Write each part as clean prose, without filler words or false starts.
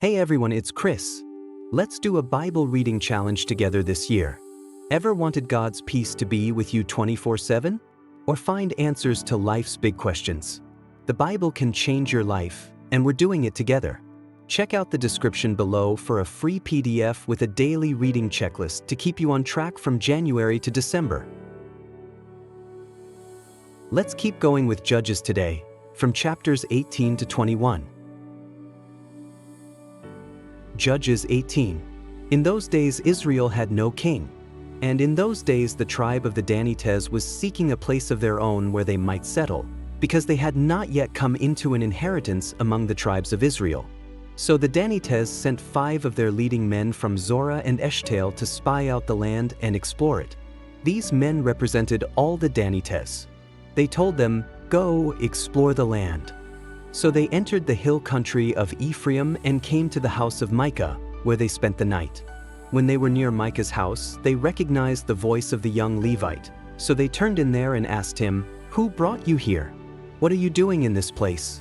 Hey everyone, it's Chris. Let's do a Bible reading challenge together this year. Ever wanted God's peace to be with you 24/7? Or find answers to life's big questions? The Bible can change your life, and we're doing it together. Check out the description below for a free PDF with a daily reading checklist to keep you on track from January to December. Let's keep going with Judges today, from chapters 18 to 21. Judges 18. In those days Israel had no king, and in those days the tribe of the Danites was seeking a place of their own where they might settle, because they had not yet come into an inheritance among the tribes of Israel. So the Danites sent 5 of their leading men from Zorah and Eshtaol to spy out the land and explore it. These men represented all the Danites. They told them, "Go explore the land." So they entered the hill country of Ephraim and came to the house of Micah, where they spent the night. When they were near Micah's house, they recognized the voice of the young Levite. So they turned in there and asked him, "Who brought you here? What are you doing in this place?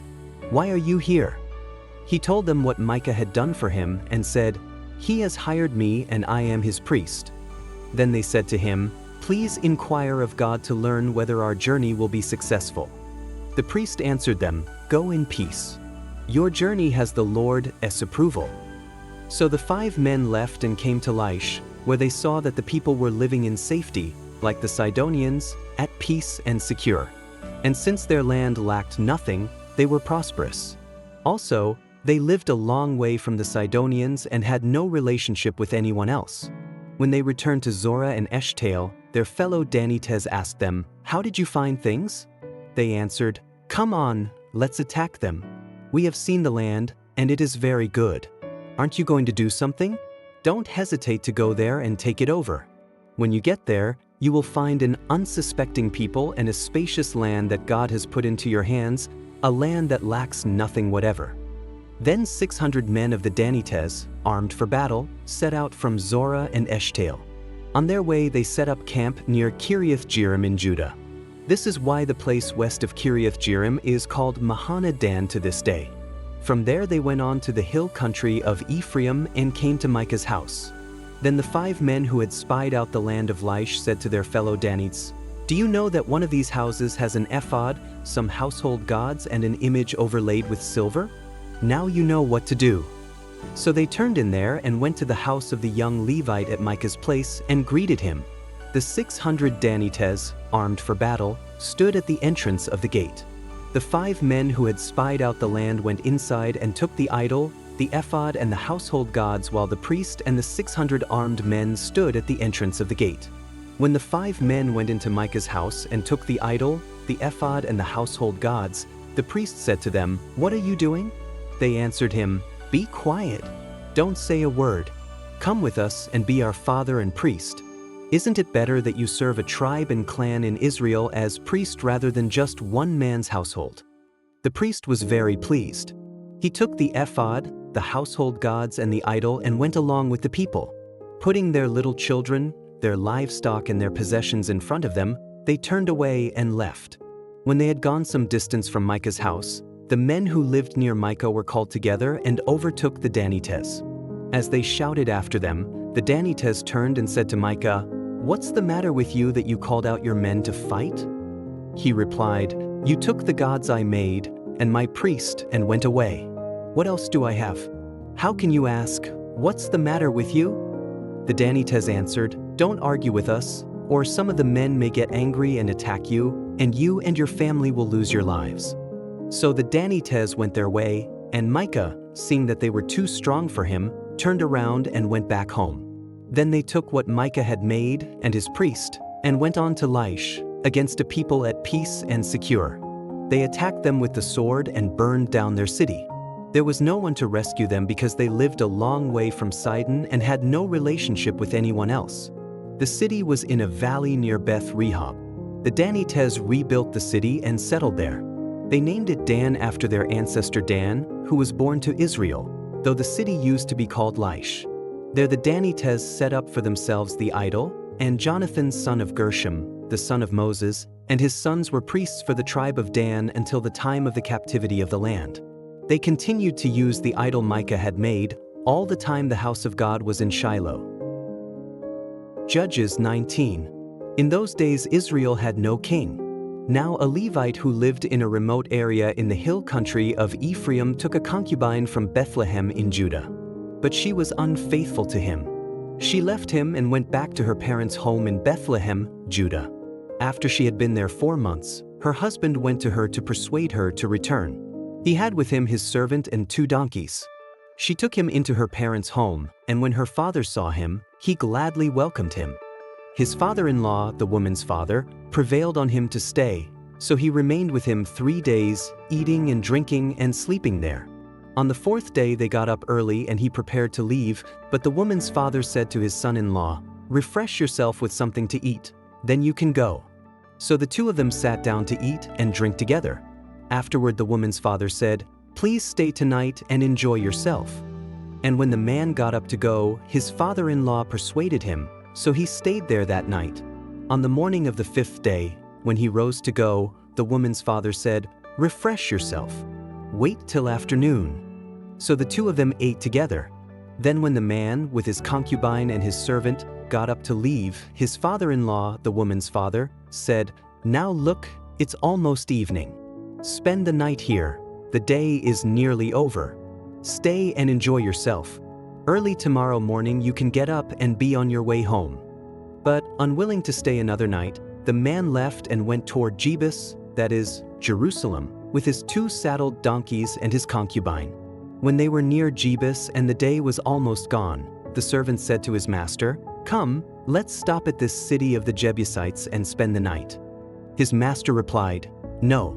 Why are you here?" He told them what Micah had done for him and said, "He has hired me and I am his priest." Then they said to him, "Please inquire of God to learn whether our journey will be successful." The priest answered them, "Go in peace. Your journey has the Lord's approval." So the 5 men left and came to Laish, where they saw that the people were living in safety, like the Sidonians, at peace and secure. And since their land lacked nothing, they were prosperous. Also, they lived a long way from the Sidonians and had no relationship with anyone else. When they returned to Zorah and Eshtaol, their fellow Danites asked them, "How did you find things?" They answered, "Come on, let's attack them. We have seen the land, and it is very good. Aren't you going to do something? Don't hesitate to go there and take it over. When you get there, you will find an unsuspecting people and a spacious land that God has put into your hands, a land that lacks nothing whatever." Then 600 men of the Danites, armed for battle, set out from Zorah and Eshtaol. On their way they set up camp near Kiriath-Jearim in Judah. This is why the place west of Kiriath-Jearim is called Mahanadan to this day. From there they went on to the hill country of Ephraim and came to Micah's house. Then the 5 men who had spied out the land of Laish said to their fellow Danites, "Do you know that one of these houses has an ephod, some household gods, and an image overlaid with silver? Now you know what to do." So they turned in there and went to the house of the young Levite at Micah's place and greeted him. The 600 Danites, armed for battle, stood at the entrance of the gate. The 5 men who had spied out the land went inside and took the idol, the ephod, and the household gods, while the priest and the 600 armed men stood at the entrance of the gate. When the 5 men went into Micah's house and took the idol, the ephod, and the household gods, the priest said to them, "What are you doing?" They answered him, "Be quiet. Don't say a word. Come with us and be our father and priest. Isn't it better that you serve a tribe and clan in Israel as priest rather than just one man's household?" The priest was very pleased. He took the ephod, the household gods, and the idol and went along with the people. Putting their little children, their livestock, and their possessions in front of them, they turned away and left. When they had gone some distance from Micah's house, the men who lived near Micah were called together and overtook the Danites. As they shouted after them, the Danites turned and said to Micah, "What's the matter with you that you called out your men to fight?" He replied, "You took the gods I made, and my priest, and went away. What else do I have? How can you ask, 'What's the matter with you?'" The Danites answered, "Don't argue with us, or some of the men may get angry and attack you, and you and your family will lose your lives." So the Danites went their way, and Micah, seeing that they were too strong for him, turned around and went back home. Then they took what Micah had made and his priest, and went on to Laish, against a people at peace and secure. They attacked them with the sword and burned down their city. There was no one to rescue them because they lived a long way from Sidon and had no relationship with anyone else. The city was in a valley near Beth Rehob. The Danites rebuilt the city and settled there. They named it Dan after their ancestor Dan, who was born to Israel, though the city used to be called Laish. There the Danites set up for themselves the idol, and Jonathan son of Gershom, the son of Moses, and his sons were priests for the tribe of Dan until the time of the captivity of the land. They continued to use the idol Micah had made all the time the house of God was in Shiloh. Judges 19. In those days Israel had no king. Now a Levite who lived in a remote area in the hill country of Ephraim took a concubine from Bethlehem in Judah. But she was unfaithful to him. She left him and went back to her parents' home in Bethlehem, Judah. After she had been there 4 months, her husband went to her to persuade her to return. He had with him his servant and 2 donkeys. She took him into her parents' home, and when her father saw him, he gladly welcomed him. His father-in-law, the woman's father, prevailed on him to stay, so he remained with him 3 days, eating and drinking and sleeping there. On the 4th day they got up early and he prepared to leave, but the woman's father said to his son-in-law, "Refresh yourself with something to eat, then you can go." So the 2 of them sat down to eat and drink together. Afterward the woman's father said, "Please stay tonight and enjoy yourself." And when the man got up to go, his father-in-law persuaded him, so he stayed there that night. On the morning of the 5th day, when he rose to go, the woman's father said, "Refresh yourself. Wait till afternoon." So the 2 of them ate together. Then when the man, with his concubine and his servant, got up to leave, his father-in-law, the woman's father, said, "Now look, it's almost evening. Spend the night here. The day is nearly over. Stay and enjoy yourself. Early tomorrow morning you can get up and be on your way home." But, unwilling to stay another night, the man left and went toward Jebus, that is, Jerusalem, with his 2 saddled donkeys and his concubine. When they were near Jebus and the day was almost gone, the servant said to his master, "Come, let's stop at this city of the Jebusites and spend the night." His master replied, "No,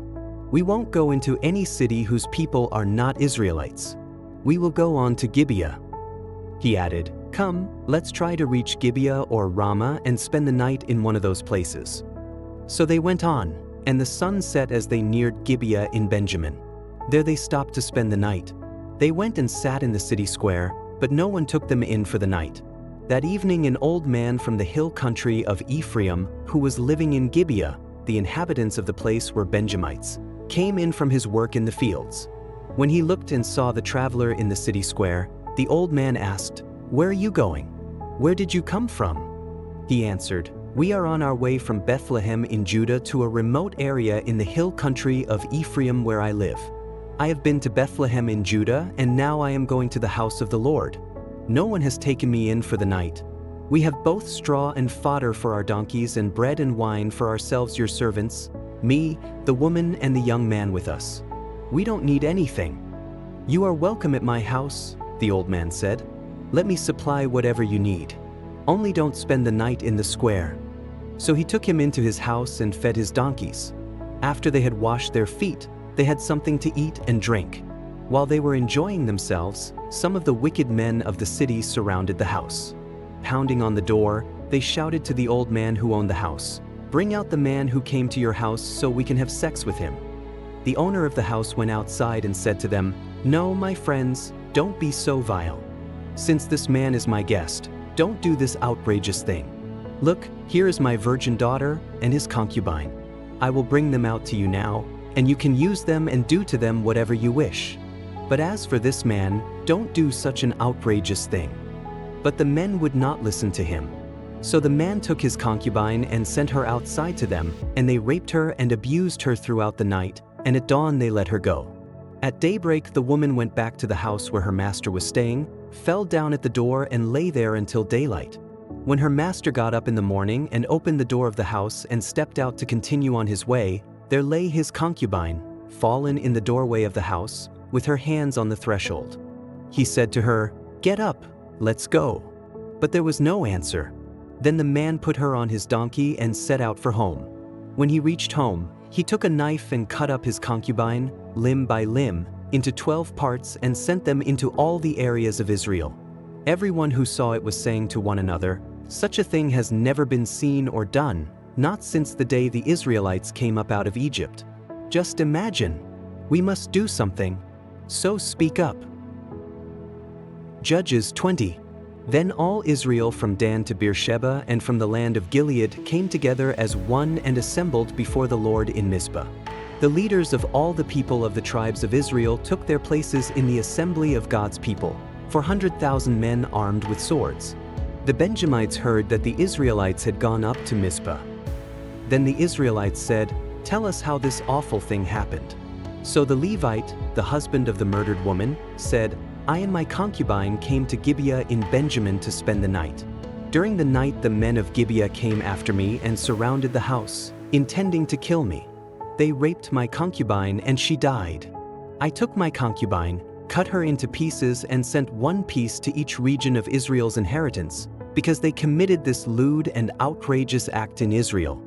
we won't go into any city whose people are not Israelites. We will go on to Gibeah." He added, "Come, let's try to reach Gibeah or Ramah and spend the night in one of those places." So they went on, and the sun set as they neared Gibeah in Benjamin. There they stopped to spend the night. They went and sat in the city square, but no one took them in for the night. That evening an old man from the hill country of Ephraim, who was living in Gibeah, the inhabitants of the place were Benjamites, came in from his work in the fields. When he looked and saw the traveler in the city square, the old man asked, "Where are you going? Where did you come from?" He answered, "We are on our way from Bethlehem in Judah to a remote area in the hill country of Ephraim where I live. I have been to Bethlehem in Judah, and now I am going to the house of the Lord. No one has taken me in for the night. We have both straw and fodder for our donkeys and bread and wine for ourselves your servants, me, the woman and the young man with us. We don't need anything." "You are welcome at my house," the old man said. "Let me supply whatever you need. Only don't spend the night in the square." So he took him into his house and fed his donkeys. After they had washed their feet, they had something to eat and drink. While they were enjoying themselves, some of the wicked men of the city surrounded the house. Pounding on the door, they shouted to the old man who owned the house, "Bring out the man who came to your house so we can have sex with him." The owner of the house went outside and said to them, "No, my friends, don't be so vile. Since this man is my guest, don't do this outrageous thing. Look, here is my virgin daughter and his concubine. I will bring them out to you now, and you can use them and do to them whatever you wish. But as for this man, don't do such an outrageous thing." But the men would not listen to him. So the man took his concubine and sent her outside to them, and they raped her and abused her throughout the night, and at dawn they let her go. At daybreak the woman went back to the house where her master was staying, fell down at the door and lay there until daylight. When her master got up in the morning and opened the door of the house and stepped out to continue on his way, there lay his concubine, fallen in the doorway of the house, with her hands on the threshold. He said to her, "Get up, let's go." But there was no answer. Then the man put her on his donkey and set out for home. When he reached home, he took a knife and cut up his concubine, limb by limb, into 12 parts and sent them into all the areas of Israel. Everyone who saw it was saying to one another, "Such a thing has never been seen or done, not since the day the Israelites came up out of Egypt. Just imagine. We must do something. So speak up." Judges 20. Then all Israel from Dan to Beersheba and from the land of Gilead came together as one and assembled before the Lord in Mizpah. The leaders of all the people of the tribes of Israel took their places in the assembly of God's people, 400,000 men armed with swords. The Benjamites heard that the Israelites had gone up to Mizpah. Then the Israelites said, "Tell us how this awful thing happened." So the Levite, the husband of the murdered woman, said, "I and my concubine came to Gibeah in Benjamin to spend the night. During the night the men of Gibeah came after me and surrounded the house, intending to kill me. They raped my concubine and she died. I took my concubine, cut her into pieces and sent one piece to each region of Israel's inheritance, because they committed this lewd and outrageous act in Israel.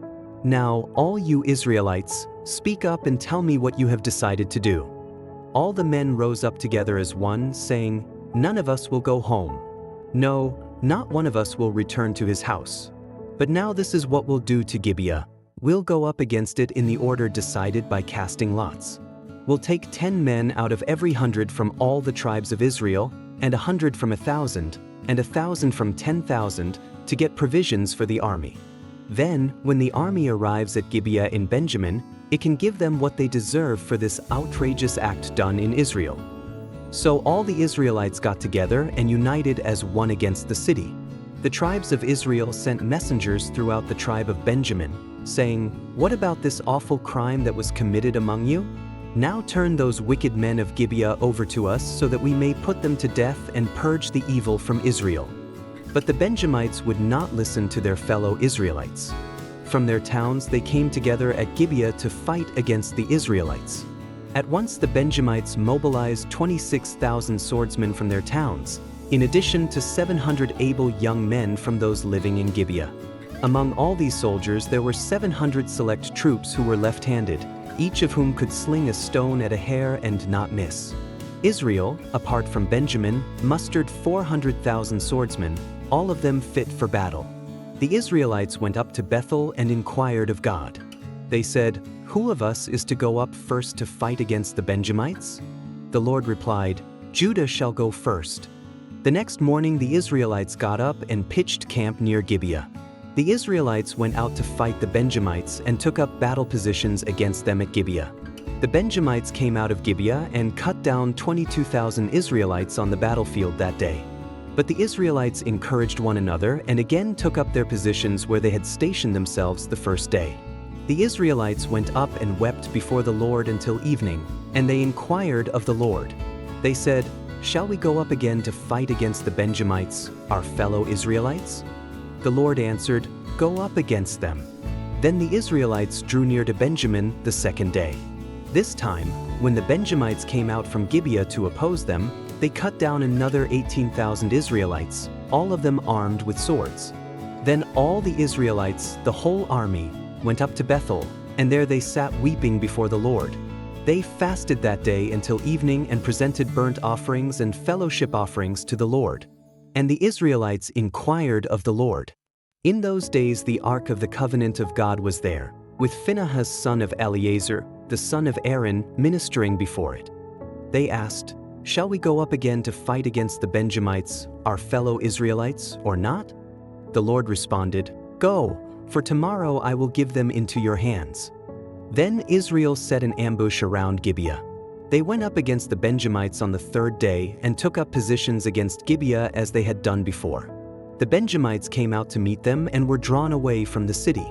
Now, all you Israelites, speak up and tell me what you have decided to do." All the men rose up together as one, saying, "None of us will go home. No, not one of us will return to his house. But now this is what we'll do to Gibeah. We'll go up against it in the order decided by casting lots. We'll take 10 men out of every 100 from all the tribes of Israel, and 100 from 1,000, and 1,000 from 10,000, to get provisions for the army. Then, when the army arrives at Gibeah in Benjamin, it can give them what they deserve for this outrageous act done in Israel." So all the Israelites got together and united as one against the city. The tribes of Israel sent messengers throughout the tribe of Benjamin, saying, "What about this awful crime that was committed among you? Now turn those wicked men of Gibeah over to us so that we may put them to death and purge the evil from Israel." But the Benjamites would not listen to their fellow Israelites. From their towns they came together at Gibeah to fight against the Israelites. At once the Benjamites mobilized 26,000 swordsmen from their towns, in addition to 700 able young men from those living in Gibeah. Among all these soldiers there were 700 select troops who were left-handed, each of whom could sling a stone at a hair and not miss. Israel, apart from Benjamin, mustered 400,000 swordsmen, all of them fit for battle. The Israelites went up to Bethel and inquired of God. They said, "Who of us is to go up first to fight against the Benjamites?" The Lord replied, "Judah shall go first." The next morning the Israelites got up and pitched camp near Gibeah. The Israelites went out to fight the Benjamites and took up battle positions against them at Gibeah. The Benjamites came out of Gibeah and cut down 22,000 Israelites on the battlefield that day. But the Israelites encouraged one another and again took up their positions where they had stationed themselves the first day. The Israelites went up and wept before the Lord until evening, and they inquired of the Lord. They said, "Shall we go up again to fight against the Benjamites, our fellow Israelites?" The Lord answered, "Go up against them." Then the Israelites drew near to Benjamin the second day. This time, when the Benjamites came out from Gibeah to oppose them, they cut down another 18,000 Israelites, all of them armed with swords. Then all the Israelites, the whole army, went up to Bethel, and there they sat weeping before the Lord. They fasted that day until evening and presented burnt offerings and fellowship offerings to the Lord. And the Israelites inquired of the Lord. In those days the ark of the covenant of God was there, with Phinehas son of Eleazar, the son of Aaron, ministering before it. They asked, "Shall we go up again to fight against the Benjamites, our fellow Israelites, or not?" The Lord responded, "Go, for tomorrow I will give them into your hands." Then Israel set an ambush around Gibeah. They went up against the Benjamites on the third day and took up positions against Gibeah as they had done before. The Benjamites came out to meet them and were drawn away from the city.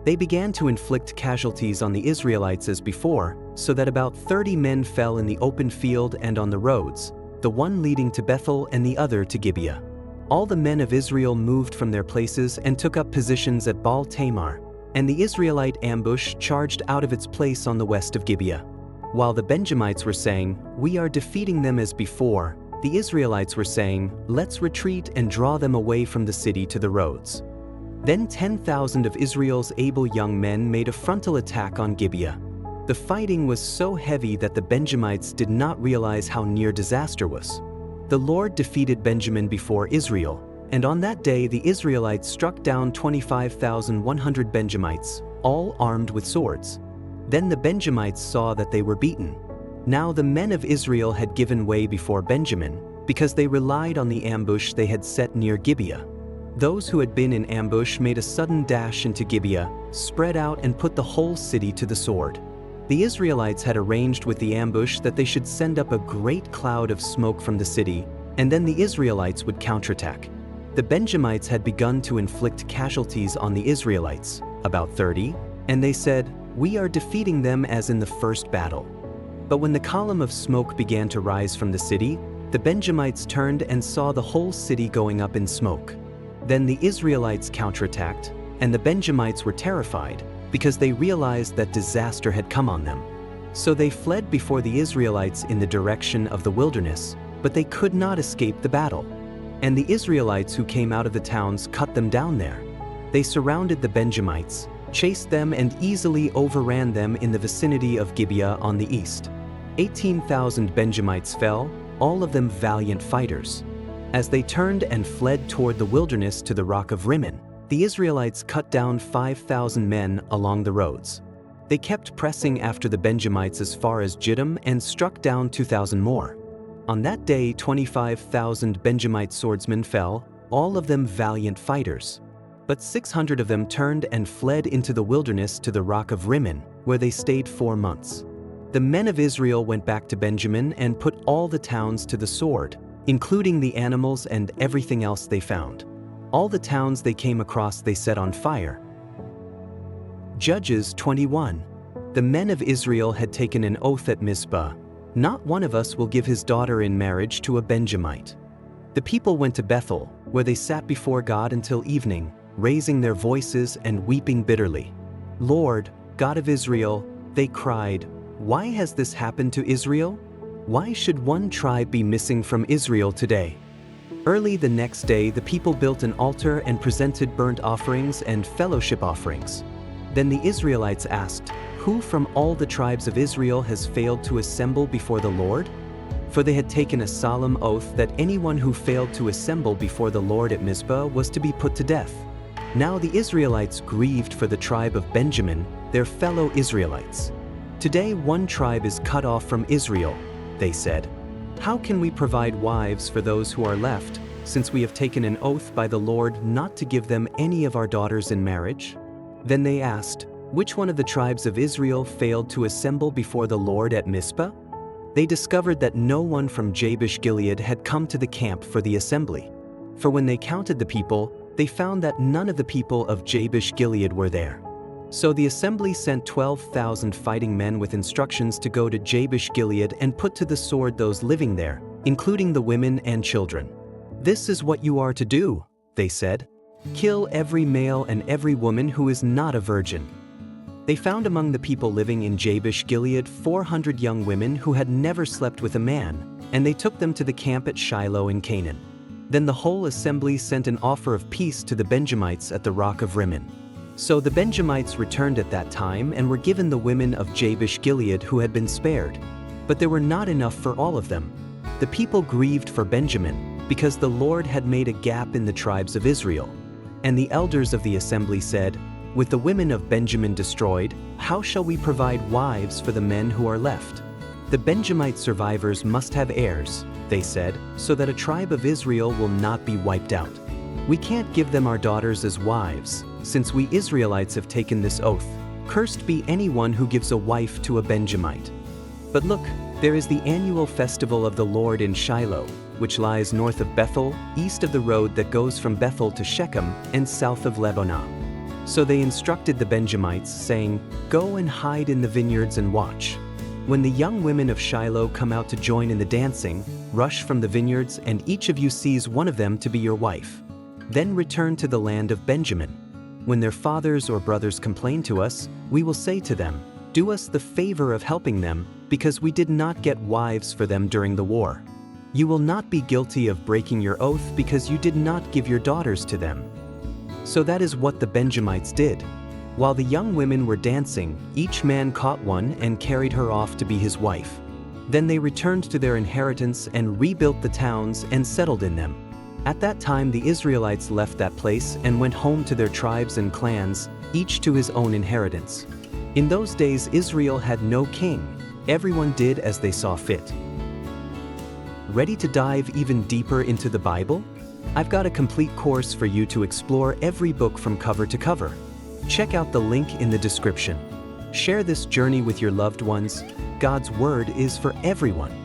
They began to inflict casualties on the Israelites as before, so that about 30 men fell in the open field and on the roads, the one leading to Bethel and the other to Gibeah. All the men of Israel moved from their places and took up positions at Baal Tamar, and the Israelite ambush charged out of its place on the west of Gibeah. While the Benjamites were saying, "We are defeating them as before," the Israelites were saying, "Let's retreat and draw them away from the city to the roads." Then 10,000 of Israel's able young men made a frontal attack on Gibeah. The fighting was so heavy that the Benjamites did not realize how near disaster was. The Lord defeated Benjamin before Israel, and on that day the Israelites struck down 25,100 Benjamites, all armed with swords. Then the Benjamites saw that they were beaten. Now the men of Israel had given way before Benjamin, because they relied on the ambush they had set near Gibeah. Those who had been in ambush made a sudden dash into Gibeah, spread out and put the whole city to the sword. The Israelites had arranged with the ambush that they should send up a great cloud of smoke from the city, and then the Israelites would counterattack. The Benjamites had begun to inflict casualties on the Israelites, about 30, and they said, "We are defeating them as in the first battle." But when the column of smoke began to rise from the city, the Benjamites turned and saw the whole city going up in smoke. Then the Israelites counterattacked, and the Benjamites were terrified because they realized that disaster had come on them. So they fled before the Israelites in the direction of the wilderness, but they could not escape the battle. And the Israelites who came out of the towns cut them down there. They surrounded the Benjamites, chased them, and easily overran them in the vicinity of Gibeah on the east. 18,000 Benjamites fell, all of them valiant fighters. As they turned and fled toward the wilderness to the rock of Rimmon, the Israelites cut down 5,000 men along the roads. They kept pressing after the Benjamites as far as Jiddim and struck down 2,000 more. On that day 25,000 Benjamite swordsmen fell, all of them valiant fighters. But 600 of them turned and fled into the wilderness to the rock of Rimmon, where they stayed 4 months. The men of Israel went back to Benjamin and put all the towns to the sword, including the animals and everything else they found. All the towns they came across they set on fire. Judges 21. The men of Israel had taken an oath at Mizpah. Not one of us will give his daughter in marriage to a Benjamite. The people went to Bethel, where they sat before God until evening, raising their voices and weeping bitterly. "Lord, God of Israel," they cried, "why has this happened to Israel? Why should one tribe be missing from Israel today?" Early the next day the people built an altar and presented burnt offerings and fellowship offerings. Then the Israelites asked, "Who from all the tribes of Israel has failed to assemble before the Lord?" For they had taken a solemn oath that anyone who failed to assemble before the Lord at Mizpah was to be put to death. Now the Israelites grieved for the tribe of Benjamin, their fellow Israelites. "Today one tribe is cut off from Israel," they said. "How can we provide wives for those who are left, since we have taken an oath by the Lord not to give them any of our daughters in marriage?" Then they asked, "Which one of the tribes of Israel failed to assemble before the Lord at Mizpah?" They discovered that no one from Jabesh Gilead had come to the camp for the assembly. For when they counted the people, they found that none of the people of Jabesh Gilead were there. So the assembly sent 12,000 fighting men with instructions to go to Jabesh Gilead and put to the sword those living there, including the women and children. "This is what you are to do," they said. "Kill every male and every woman who is not a virgin." They found among the people living in Jabesh Gilead 400 young women who had never slept with a man, and they took them to the camp at Shiloh in Canaan. Then the whole assembly sent an offer of peace to the Benjamites at the rock of Rimmon. So the Benjamites returned at that time and were given the women of Jabesh Gilead who had been spared. But there were not enough for all of them. The people grieved for Benjamin, because the Lord had made a gap in the tribes of Israel. And the elders of the assembly said, "With the women of Benjamin destroyed, how shall we provide wives for the men who are left? The Benjamite survivors must have heirs," they said, "so that a tribe of Israel will not be wiped out. We can't give them our daughters as wives, since we Israelites have taken this oath. Cursed be anyone who gives a wife to a Benjamite." But look, there is the annual festival of the Lord in Shiloh, which lies north of Bethel, east of the road that goes from Bethel to Shechem, and south of Lebonah. So they instructed the Benjamites, saying, "Go and hide in the vineyards and watch. When the young women of Shiloh come out to join in the dancing, rush from the vineyards, and each of you sees one of them to be your wife. Then return to the land of Benjamin. When their fathers or brothers complain to us, we will say to them, 'Do us the favor of helping them, because we did not get wives for them during the war.' You will not be guilty of breaking your oath because you did not give your daughters to them." So that is what the Benjamites did. While the young women were dancing, each man caught one and carried her off to be his wife. Then they returned to their inheritance and rebuilt the towns and settled in them. At that time the Israelites left that place and went home to their tribes and clans, each to his own inheritance. In those days Israel had no king. Everyone did as they saw fit. Ready to dive even deeper into the Bible? I've got a complete course for you to explore every book from cover to cover. Check out the link in the description. Share this journey with your loved ones. God's word is for everyone.